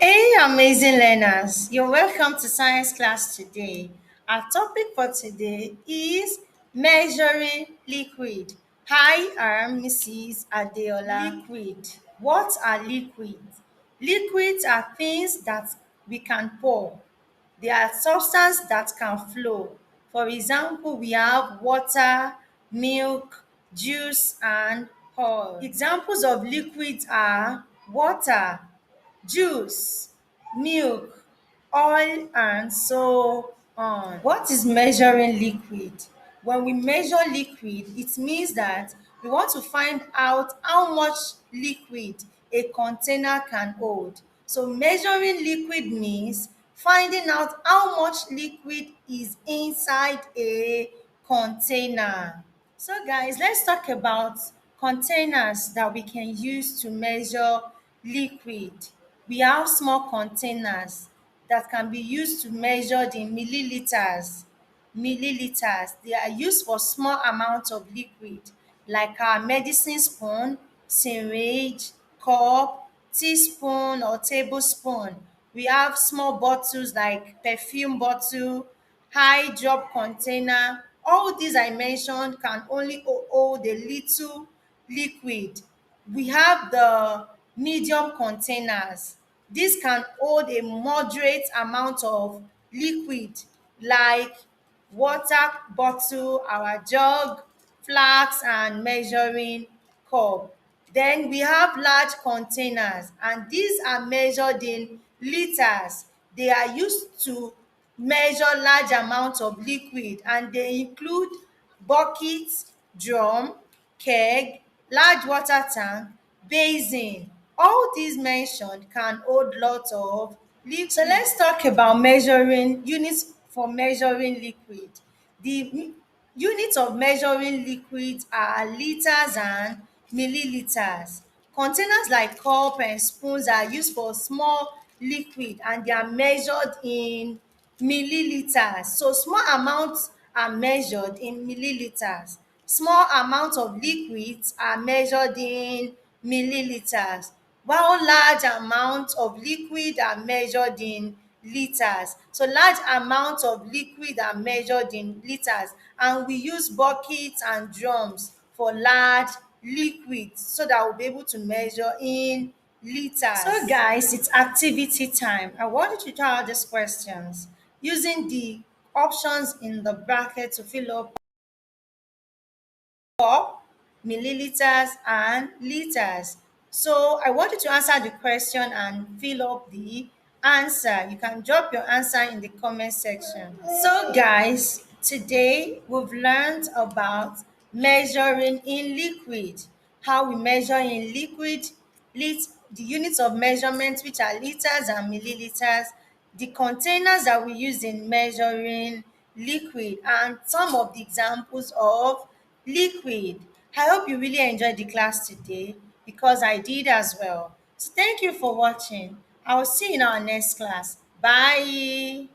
Hey, amazing learners! You're welcome to science class today. Our topic for today is measuring liquid. Hi, I'm Mrs. Adeola. Liquid. What are liquids? Liquids are things that we can pour. They are substances that can flow. For example, we have water, milk, juice, and oil. Examples of liquids are water, juice, milk, oil, and so on. What is measuring liquid? When we measure liquid, it means that we want to find out how much liquid a container can hold. So measuring liquid means finding out how much liquid is inside a container. So guys, let's talk about containers that we can use to measure liquid. We have small containers that can be used to measure the milliliters. Milliliters, they are used for small amounts of liquid like our medicine spoon, syringe, cup, teaspoon or tablespoon. We have small bottles like perfume bottle, high drop container. All these I mentioned can only hold a little liquid. We have the medium containers. This can hold a moderate amount of liquid like water bottle, our jug, flask and measuring cup. Then we have large containers and these are measured in liters. They are used to measure large amounts of liquid and they include buckets, drum, keg, large water tank, basin. All these mentioned can hold lots of liquid. So let's talk about measuring units for measuring liquid. The units of measuring liquids are liters and milliliters. Containers like cup and spoons are used for small liquid and they are measured in milliliters. So small amounts are measured in milliliters. Small amounts of liquids are measured in milliliters, while large amounts of liquid are measured in liters. So large amounts of liquid are measured in liters and we use buckets and drums for large liquids so that we'll be able to measure in liters. So guys, it's activity time. I want you to try out these questions using the options in the bracket to fill up cup, milliliters, and liters. So I want you to answer the question and fill up the answer. You can drop your answer in the comment section. So guys, today we've learned about measuring in liquid, how we measure in liquid, the units of measurement which are liters and milliliters, the containers that we use in measuring liquid, and some of the examples of liquid. I hope you really enjoyed the class today because I did as well. So thank you for watching. I will see you in our next class. Bye.